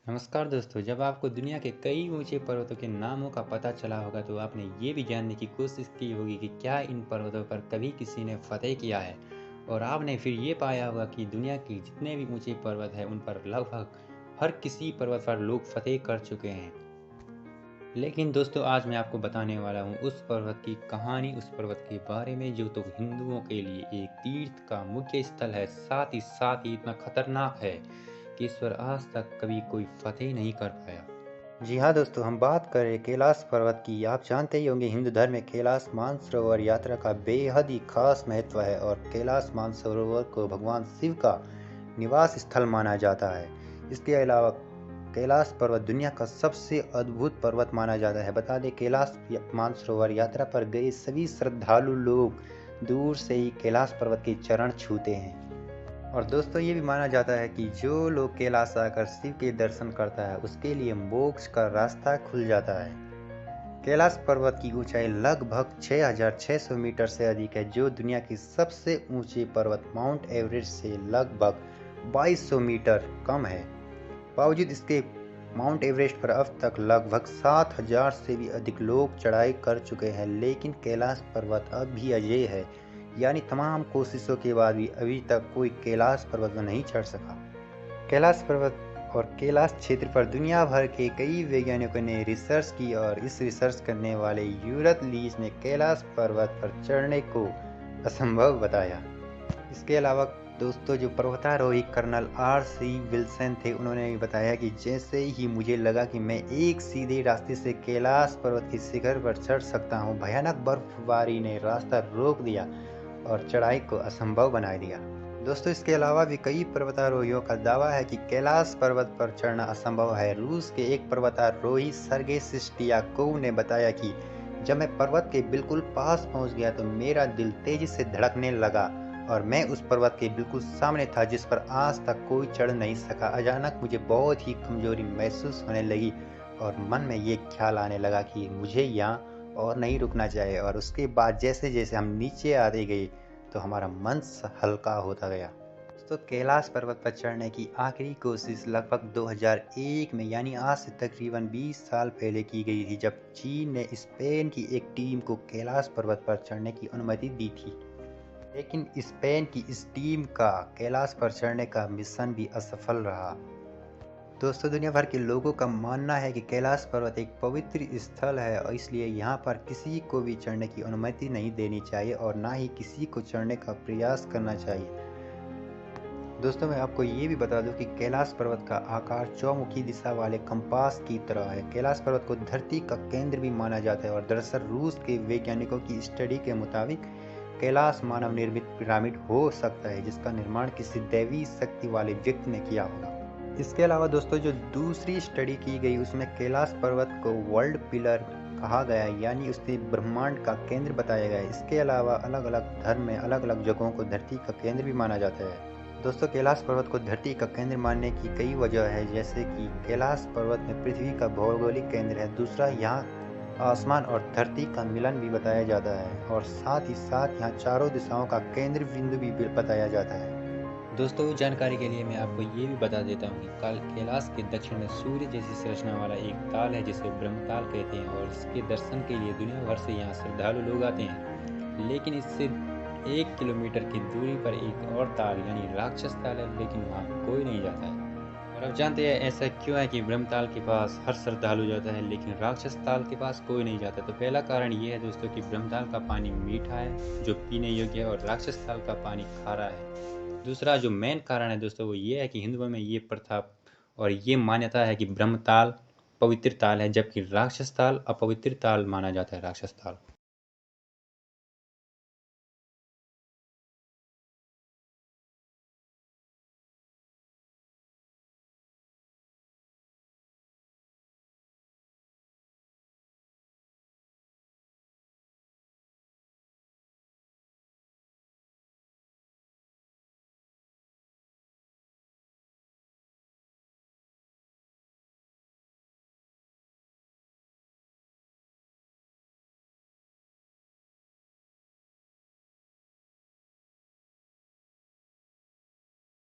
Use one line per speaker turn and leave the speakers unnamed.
नमस्कार दोस्तों, जब आपको दुनिया के कई ऊंचे पर्वतों के नामों का पता चला होगा तो आपने ये भी जानने की कोशिश की होगी कि क्या इन पर्वतों पर कभी किसी ने फतेह किया है। और आपने फिर ये पाया होगा कि दुनिया के जितने भी ऊंचे पर्वत हैं उन पर लगभग हर किसी पर्वत पर लोग फतेह कर चुके हैं। लेकिन दोस्तों, आज मैं आपको बताने वाला हूँ उस पर्वत की कहानी, उस पर्वत के बारे में जो तो हिंदुओं के लिए एक तीर्थ का मुख्य स्थल है, साथ ही इतना खतरनाक है कि इस पर आज तक कभी कोई फतेह नहीं कर पाया। जी हाँ दोस्तों, हम बात करें कैलाश पर्वत की। आप जानते ही होंगे, हिंदू धर्म में कैलाश मानसरोवर यात्रा का बेहद ही खास महत्व है और कैलाश मानसरोवर को भगवान शिव का निवास स्थल माना जाता है। इसके अलावा कैलाश पर्वत दुनिया का सबसे अद्भुत पर्वत माना जाता है। बता दें, कैलाश मानसरोवर यात्रा पर गए सभी श्रद्धालु लोग दूर से ही कैलाश पर्वत के चरण छूते हैं। और दोस्तों, ये भी माना जाता है कि जो लोग कैलाश आकर शिव के दर्शन करता है उसके लिए मोक्ष का रास्ता खुल जाता है। कैलाश पर्वत की ऊंचाई लगभग 6,600 मीटर से अधिक है, जो दुनिया की सबसे ऊंचे पर्वत माउंट एवरेस्ट से लगभग 2200 मीटर कम है। बावजूद इसके माउंट एवरेस्ट पर अब तक लगभग 7,000 से भी अधिक लोग चढ़ाई कर चुके हैं, लेकिन कैलाश पर्वत अब भी अजेय है। यानी तमाम कोशिशों के बाद भी अभी तक कोई कैलाश पर्वत पर नहीं चढ़ सका। कैलाश पर्वत और कैलाश क्षेत्र पर दुनिया भर के कई वैज्ञानिकों ने रिसर्च की और इस रिसर्च करने वाले यूरतलीज ने कैलाश पर्वत पर चढ़ने को असंभव बताया। इसके अलावा दोस्तों, जो पर्वतारोही कर्नल RC विल्सन थे, उन्होंने भी बताया कि जैसे ही मुझे लगा कि मैं एक सीधे रास्ते से कैलाश पर्वत के शिखर पर चढ़ सकता हूँ, भयानक बर्फबारी ने रास्ता रोक दिया और चढ़ाई को असंभव बना दिया। दोस्तों, इसके अलावा भी कई पर्वतारोहियों का दावा है कि कैलाश पर्वत पर चढ़ना असंभव है। रूस के एक पर्वतारोही सर्गेई सिस्टियाकोव ने बताया कि जब मैं पर्वत के बिल्कुल पास पहुंच गया तो मेरा दिल तेजी से धड़कने लगा और मैं उस पर्वत के बिल्कुल सामने था जिस पर आज तक कोई चढ़ नहीं सका। अचानक मुझे बहुत ही कमजोरी महसूस होने लगी और मन में ये ख्याल आने लगा कि मुझे यहाँ और नहीं रुकना चाहिए। और उसके बाद जैसे जैसे हम नीचे आते गए तो हमारा मन हल्का होता गया। तो कैलाश पर्वत पर चढ़ने की आखिरी कोशिश लगभग 2001 में, यानी आज से तकरीबन 20 साल पहले की गई थी, जब चीन ने स्पेन की एक टीम को कैलाश पर्वत पर चढ़ने की अनुमति दी थी। लेकिन स्पेन की इस टीम का कैलाश पर चढ़ने का मिशन भी असफल रहा। दोस्तों, दुनिया भर के लोगों का मानना है कि कैलाश पर्वत एक पवित्र स्थल है और इसलिए यहाँ पर किसी को भी चढ़ने की अनुमति नहीं देनी चाहिए और ना ही किसी को चढ़ने का प्रयास करना चाहिए। दोस्तों, मैं आपको ये भी बता दूं कि कैलाश पर्वत का आकार चौमुखी दिशा वाले कंपास की तरह है। कैलाश पर्वत को धरती का केंद्र भी माना जाता है और दरअसल रूस के वैज्ञानिकों की स्टडी के मुताबिक कैलाश मानव निर्मित पिरामिड हो सकता है, जिसका निर्माण किसी दैवी शक्ति वाले व्यक्ति ने किया होगा। इसके अलावा दोस्तों, जो दूसरी स्टडी की गई उसमें कैलाश पर्वत को वर्ल्ड पिलर कहा गया है, यानी उसे ब्रह्मांड का केंद्र बताया गया है। इसके अलावा अलग अलग धर्म में अलग अलग जगहों को धरती का केंद्र भी माना जाता है। दोस्तों, कैलाश पर्वत को धरती का केंद्र मानने की कई वजह है, जैसे कि कैलाश पर्वत में पृथ्वी का भौगोलिक केंद्र है। दूसरा, यहाँ आसमान और धरती का मिलन भी बताया जाता है और साथ ही साथ यहाँ चारों दिशाओं का केंद्र बिंदु भी बताया जाता है। दोस्तों, जानकारी के लिए मैं आपको ये भी बता देता हूँ कि कैलाश के दक्षिण में सूर्य जैसी संरचना वाला एक ताल है जिसे ब्रह्मताल कहते हैं और इसके दर्शन के लिए दुनिया भर से यहाँ श्रद्धालु लोग आते हैं। लेकिन इससे 1 किलोमीटर की दूरी पर एक और ताल यानी राक्षस ताल है, लेकिन वहाँ कोई नहीं जाता है। और अब जानते हैं ऐसा क्यों है कि ब्रह्मताल के पास हर श्रद्धालु जाता है लेकिन राक्षस ताल के पास कोई नहीं जाता। तो पहला कारण ये है दोस्तों कि ब्रह्मताल का पानी मीठा है जो पीने योग्य है और राक्षस ताल का पानी खारा है। दूसरा जो मेन कारण है दोस्तों वो ये है कि हिंदुओं में ये प्रथा और ये मान्यता है कि ब्रह्मताल पवित्र ताल है, जबकि राक्षस ताल अपवित्र ताल माना जाता है। राक्षस ताल